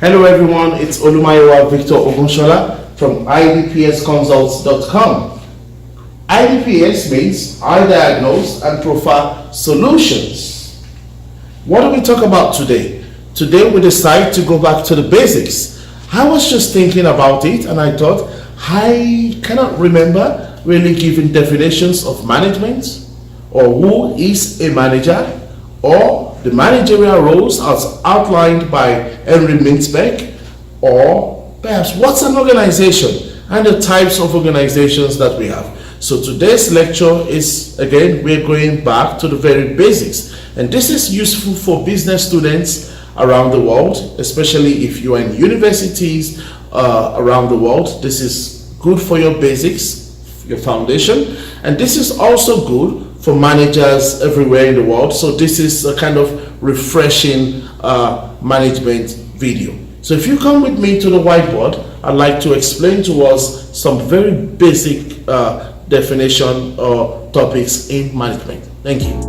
Hello everyone, it's Olumayowa Victor Ogunshola from iDPSconsults.com. iDPS means I diagnose and proffer solutions. What do we talk about today? Today we decide to go back to the basics. I was just thinking about it and I thought I cannot remember really giving definitions of management or who is a manager or the managerial roles as outlined by Henri Mintzberg, or perhaps what's an organization and the types of organizations that we have. So today's lecture is, again, we're going back to the very basics, and this is useful for business students around the world, especially if you are in universities around the world. This is good for your basics, your foundation, and this is also good for managers everywhere in the world. So this is a kind of refreshing management video. So if you come with me to the whiteboard, I'd like to explain to us some very basic definition or topics in management. Thank you.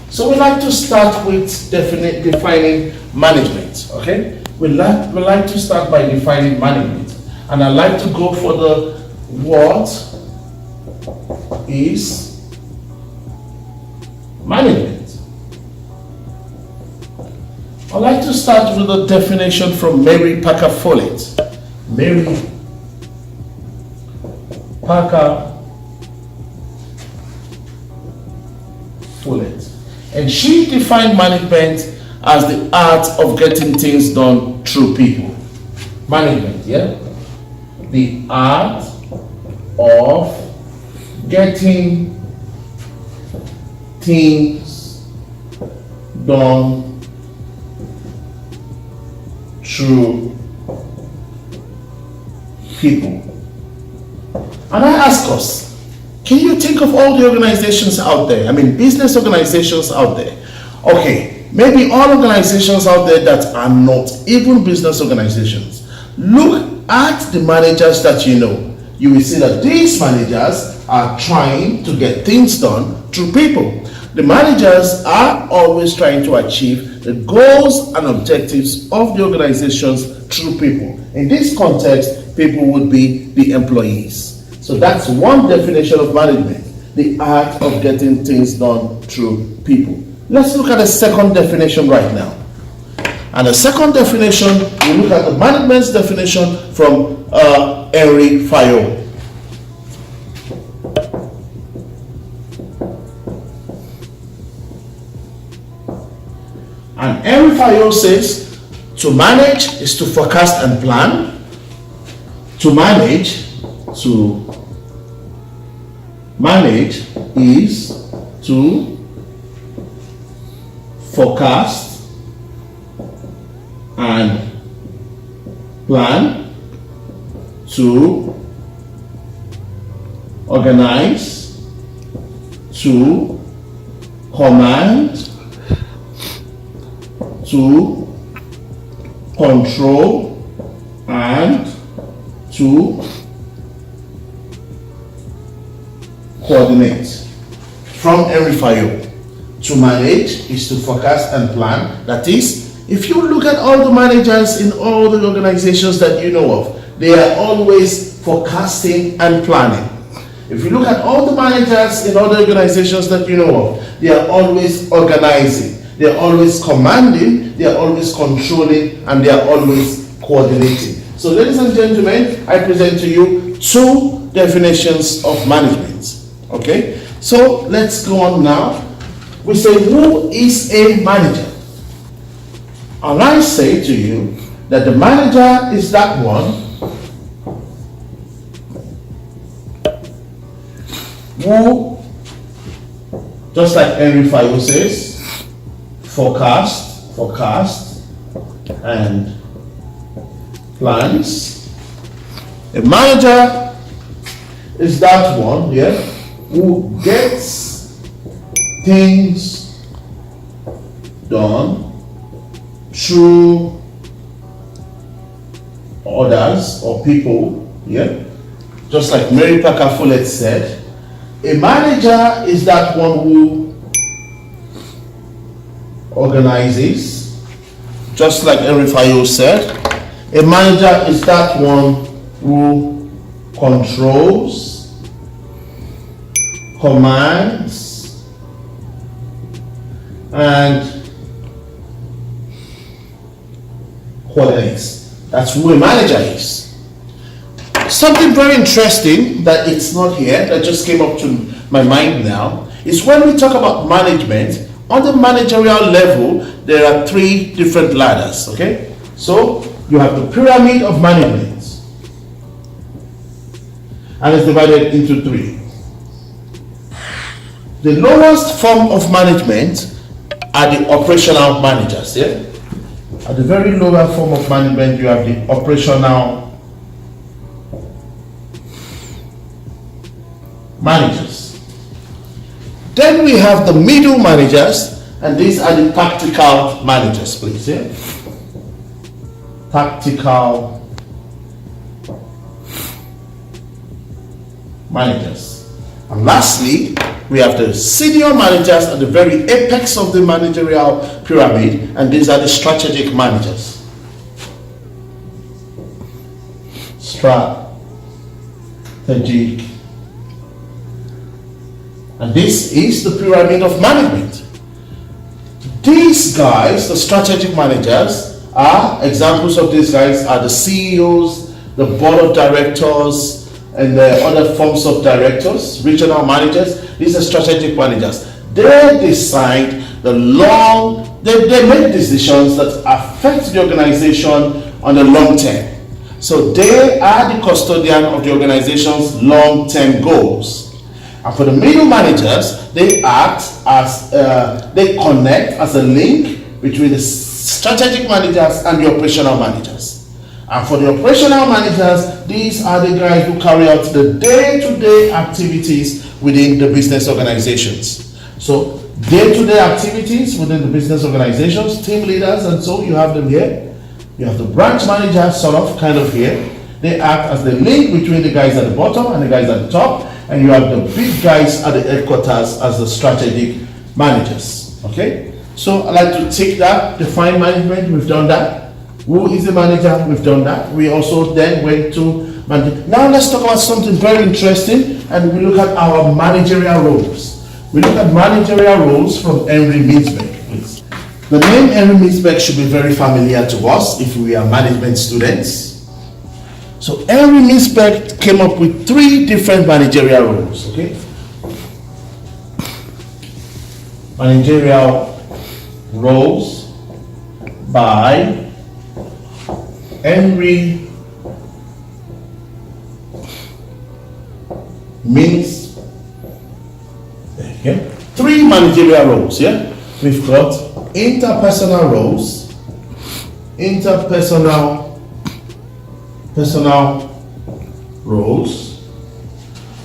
So we like to start with defining management, okay? We like to start by defining management. And I like to go for the what is management. I like to start with a definition from Mary Parker Follet. Mary Parker Follet. And she defined management as the art of getting things done through people. Management, yeah? The art of getting things done through people. And I ask us, can you think of all the organizations out there? I mean, business organizations out there. Okay, maybe all organizations out there that are not even business organizations. Look at the managers that you know. You will see that these managers are trying to get things done through people. The managers are always trying to achieve the goals and objectives of the organizations through people. In this context, people would be the employees. So that's one definition of management, the art of getting things done through people. Let's look at the second definition right now. And the second definition, we look at the management's definition from Henri Fayol. And Henri Fayol says, to manage is to forecast and plan. To manage is to forecast and plan, to organize, to command, to control, and to coordinate. From Henri Fayol, to manage is to forecast and plan. That is, if you look at all the managers in all the organizations that you know of, they are always forecasting and planning. If you look at all the managers in all the organizations that you know of, they are always organizing, they are always commanding, they are always controlling, and they are always coordinating. So ladies and gentlemen, I present to you two definitions of management. Okay, so let's go on now. We say, who is a manager? And I say to you that the manager is that one who, just like Henri Fayol says, forecast and plans. A manager is that one, yeah, who gets things done through others or people, yeah, just like Mary Parker Follet said, a manager is that one who organizes, just like Henri Fayol said, a manager is that one who controls, commands, and coordinates. That's who a manager is. Something very interesting that it's not here, that just came up to my mind now, is when we talk about management, on the managerial level, there are 3 different ladders, okay? So, you have the pyramid of management, and it's divided into 3. The lowest form of management are the operational managers, yeah? At the very lower form of management, you have the operational managers. Then we have the middle managers, and these are the tactical managers, please. Yeah? Tactical managers. And lastly, we have the senior managers at the very apex of the managerial pyramid, and these are the strategic managers. Strategic. And this is the pyramid of management. These guys, the strategic managers, are examples of these guys are the CEOs, the board of directors, and the other forms of directors, regional managers. These are strategic managers. They decide they make decisions that affect the organization on the long term. So they are the custodian of the organization's long-term goals. And for the middle managers, they act as, they connect as a link between the strategic managers and the operational managers. And for the operational managers, these are the guys who carry out the day-to-day activities within the business organizations. So day-to-day activities within the business organizations, team leaders, and so you have them here. You have the branch managers kind of here. They act as the link between the guys at the bottom and the guys at the top. And you have the big guys at the headquarters as the strategic managers. Okay? So I'd like to take that, define management, we've done that. Who is the manager? We've done that. We also then went to management. Now let's talk about something very interesting, and we look at our managerial roles. We look at managerial roles from Henri Mintzberg, please. The name Henri Mintzberg should be very familiar to us if we are management students. So Henri Mintzberg came up with 3 different managerial roles, okay? Managerial roles by Henri Mintzberg. Okay. 3 managerial roles, yeah? We've got interpersonal roles, personal roles.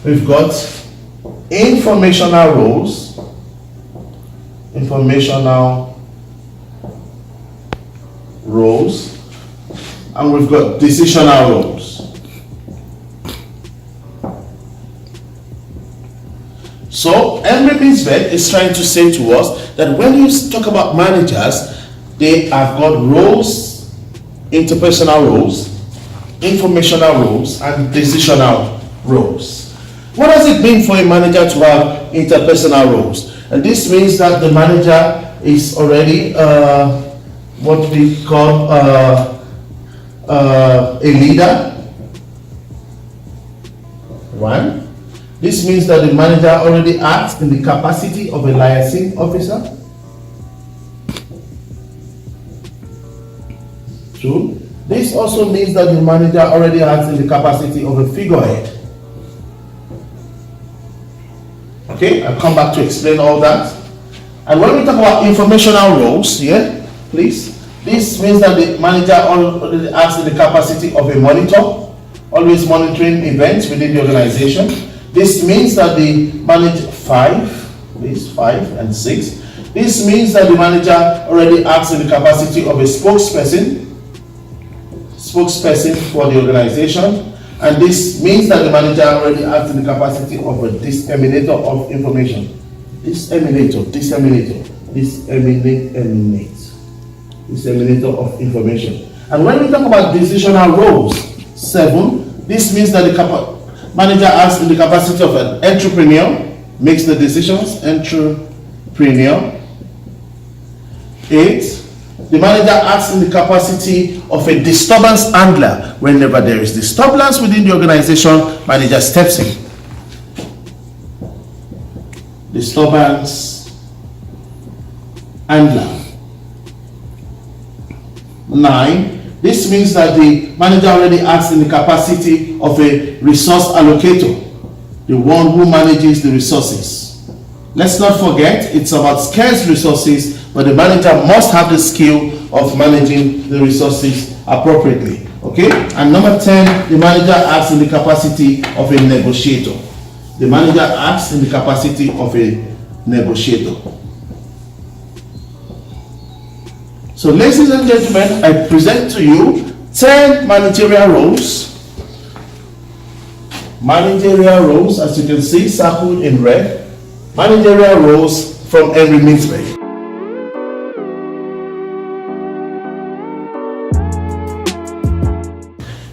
We've got informational roles, and we've got decisional roles. So Henri Mintzberg is trying to say to us that when you talk about managers, they have got roles, interpersonal roles, informational roles, and decisional roles. What does it mean for a manager to have interpersonal roles? And this means that the manager is already what we call a leader. 1. This means that the manager already acts in the capacity of a liaison officer. 2. This also means that the manager already acts in the capacity of a figurehead. Okay, I'll come back to explain all that. And when we talk about informational roles, yeah, please, this means that the manager already acts in the capacity of a monitor, always monitoring events within the organization. This means that the manager, 5 and 6, this means that the manager already acts in the capacity of a spokesperson. spokesperson for the organization, and this means that the manager already acts in the capacity of a disseminator of information. Disseminator of information. And when we talk about decisional roles, 7, this means that the manager acts in the capacity of an entrepreneur, makes the decisions, entrepreneur. 8, the manager acts in the capacity of a disturbance handler. Whenever there is disturbance within the organization, manager steps in. Disturbance handler. 9, this means that the manager already acts in the capacity of a resource allocator, the one who manages the resources. Let's not forget, it's about scarce resources, but the manager must have the skill of managing the resources appropriately. Okay? And number 10, the manager acts in the capacity of a negotiator. The manager acts in the capacity of a negotiator. So, ladies and gentlemen, I present to you 10 managerial roles. Managerial roles, as you can see, circled in red. Managerial roles from Henri Mintzberg.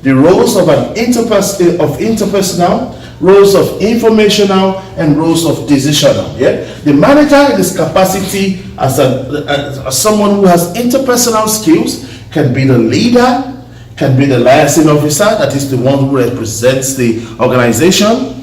The roles of interpersonal, roles of informational, and roles of decisional. Yeah, the manager in his capacity as someone who has interpersonal skills can be the leader, can be the liaison officer, that is the one who represents the organization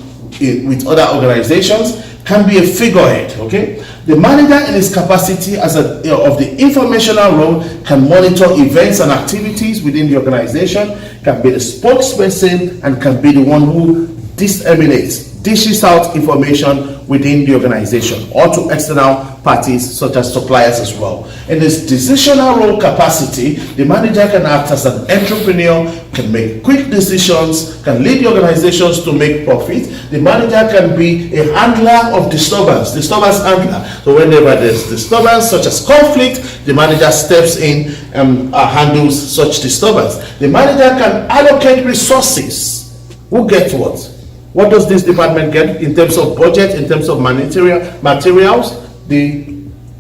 with other organizations, can be a figurehead. Okay, the manager in his capacity as of the informational role can monitor events and activities within the organization, can be the spokesperson, and can be the one who dishes out information within the organization or to external parties such as suppliers as well. In this decisional role capacity, the manager can act as an entrepreneur, can make quick decisions, can lead the organizations to make profit. The manager can be a handler of disturbance handler. So whenever there's disturbance such as conflict, the manager steps in and handles such disturbance. The manager can allocate resources. Who gets what? What does this department get in terms of budget, in terms of materials? The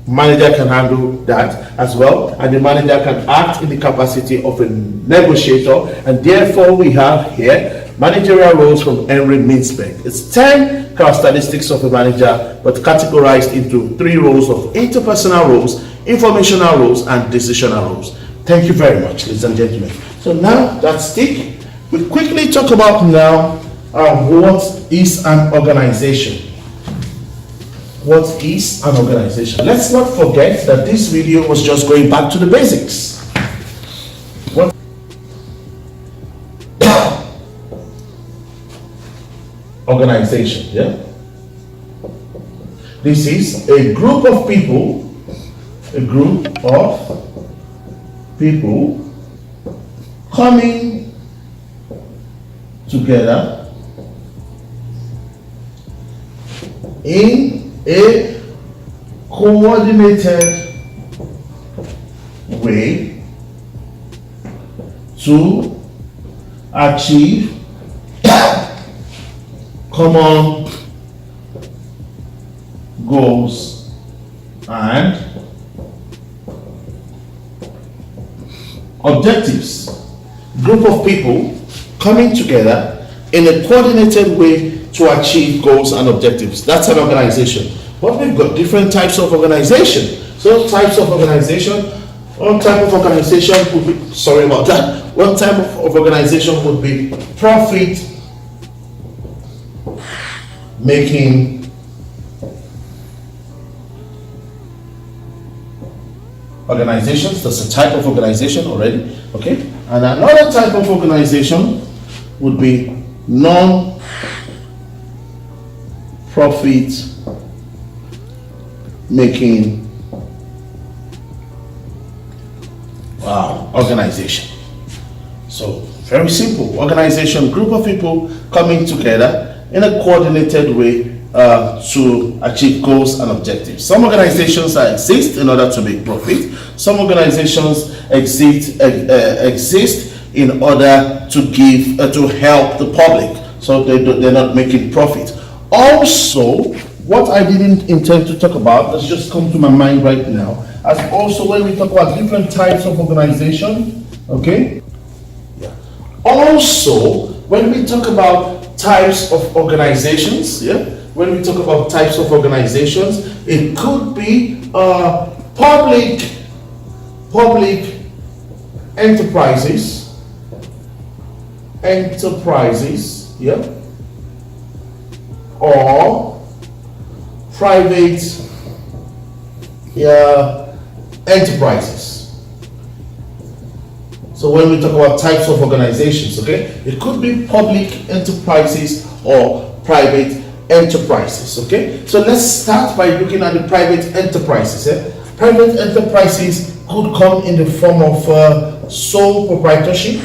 manager can handle that as well, and the manager can act in the capacity of a negotiator, and therefore we have here managerial roles from Henri Mintzberg. It's 10 characteristics of a manager, but categorized into 3 roles of interpersonal roles, informational roles, and decisional roles. Thank you very much, ladies and gentlemen. So now that's it. We'll quickly talk about now what is an organization. What is an organization? Let's not forget that this video was just going back to the basics. What organization, yeah? This is a group of people coming together in a coordinated way to achieve common goals and objectives. Group of people coming together in a coordinated way to achieve goals and objectives. That's an organization. But we've got different types of organization. So types of organization, one type of organization would be, one type of organization would be profit making organizations. That's a type of organization already. Okay. And another type of organization would be non-profit making organization. So very simple. Organization, group of people coming together in a coordinated way to achieve goals and objectives. Some organizations exist in order to make profit. Some organizations exist in order to give to help the public, so they're not making profit. Also, what I didn't intend to talk about, that's just come to my mind right now, as also when we talk about different types of organization, okay? Yeah. Also, when we talk about types of organizations, yeah, when we talk about types of organizations, it could be public enterprises, yeah, or private enterprises. So when we talk about types of organizations, okay, it could be public enterprises or private enterprises, okay. So let's start by looking at the private enterprises. Private enterprises could come in the form of sole proprietorship,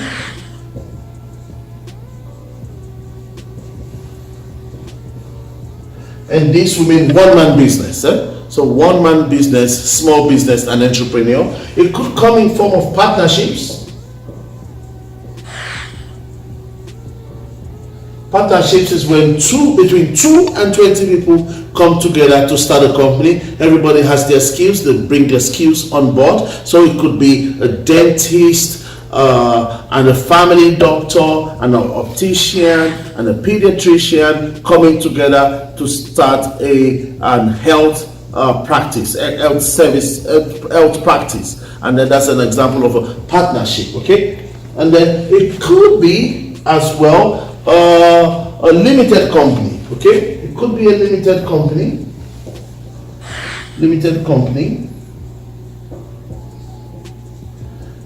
and this will mean one-man business. So one-man business, small business, and entrepreneur. It could come in form of partnerships. Partnerships is when between 2 and 20 people come together to start a company. Everybody has their skills, they bring their skills on board. So it could be a dentist, and a family doctor, and an optician, and a pediatrician coming together to start an health practice, health service, health practice. And then that's an example of a partnership, okay? And then it could be as well a limited company, okay? It could be a limited company,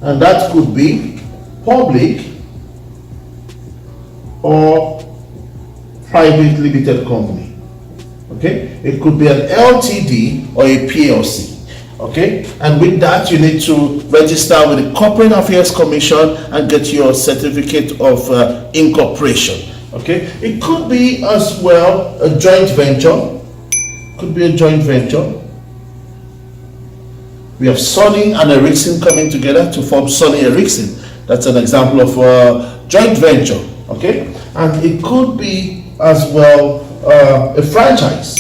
and that could be public or private limited company, okay? It could be an LTD or a PLC, okay? And with that, you need to register with the Corporate Affairs Commission and get your certificate of incorporation, okay? It could be as well a joint venture. Could be a joint venture. We have Sony and Ericsson coming together to form Sony Ericsson. That's an example of a joint venture, okay? And it could be as well a franchise.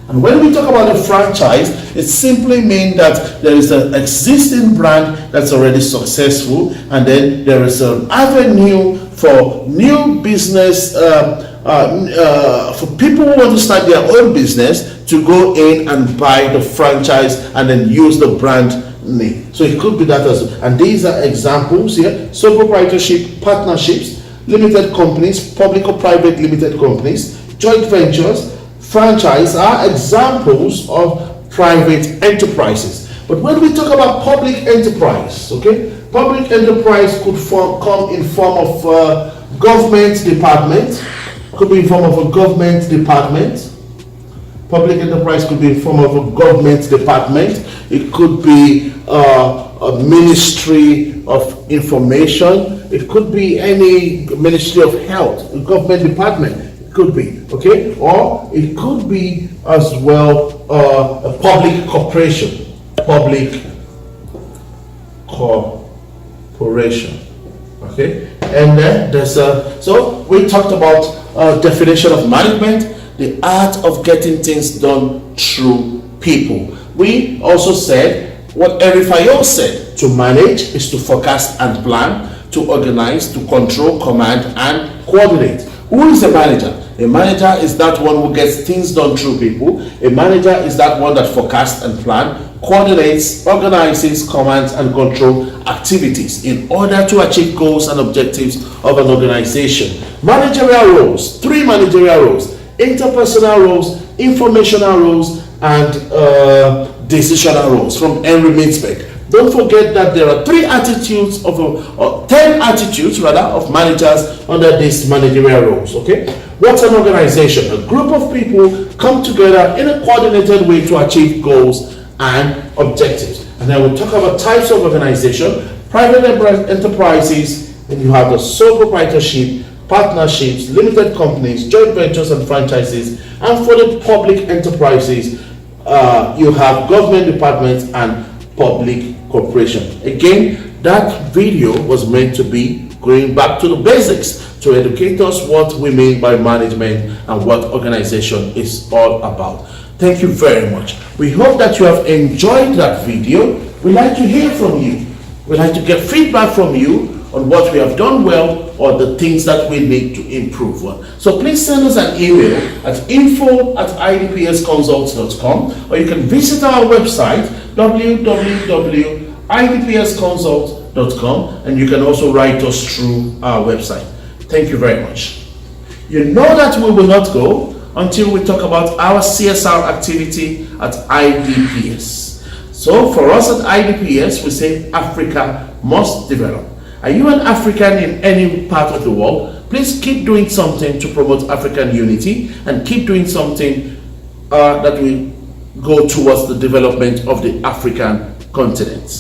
And when we talk about a franchise, it simply means that there is an existing brand that's already successful, and then there is an avenue for new business, for people who want to start their own business to go in and buy the franchise and then use the brand name. So it could be that as well. And these are examples here: sole proprietorship, partnerships, limited companies, public or private limited companies, joint ventures, franchise are examples of private enterprises. But when we talk about public enterprise, okay, public enterprise could come in form of government department, could be in form of a government department. Public enterprise could be in form of a government department. It could be a ministry of information. It could be any ministry of health, a government department. Could be, okay, or it could be as well a public corporation, okay. And then there's so we talked about definition of management, the art of getting things done through people. We also said what Henri Fayol said: to manage is to forecast and plan, to organize, to control, command, and coordinate. Who is a manager? A manager is that one who gets things done through people. A manager is that one that forecasts and plans, coordinates, organizes, commands, and controls activities in order to achieve goals and objectives of an organization. Managerial roles, 3 managerial roles: interpersonal roles, informational roles, and decisional roles, from Henri Mintzberg. Don't forget that there are 10 attitudes of managers under these managerial roles, okay? What's an organization? A group of people come together in a coordinated way to achieve goals and objectives. And then we'll talk about types of organization: private enterprises, and you have the sole proprietorship, partnerships, limited companies, joint ventures, and franchises. And for the public enterprises, you have government departments and public cooperation. Again, that video was meant to be going back to the basics to educate us what we mean by management and what organization is all about. Thank you very much. We hope that you have enjoyed that video. We'd like to hear from you. We'd like to get feedback from you on what we have done well or the things that we need to improve on. So please send us an email at info@idpsconsults.com, or you can visit our website www.idpsconsults.com, and you can also write us through our website. Thank you very much. You know that we will not go until we talk about our CSR activity at iDPS. So for us at iDPS, we say Africa must develop. Are you an African in any part of the world? Please keep doing something to promote African unity and keep doing something that will go towards the development of the African continent.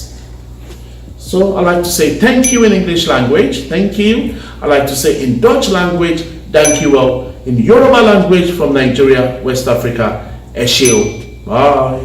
So I like to say thank you in English language, thank you. I like to say in Dutch language, thank you well. In Yoruba language from Nigeria, West Africa, Esheo. Bye.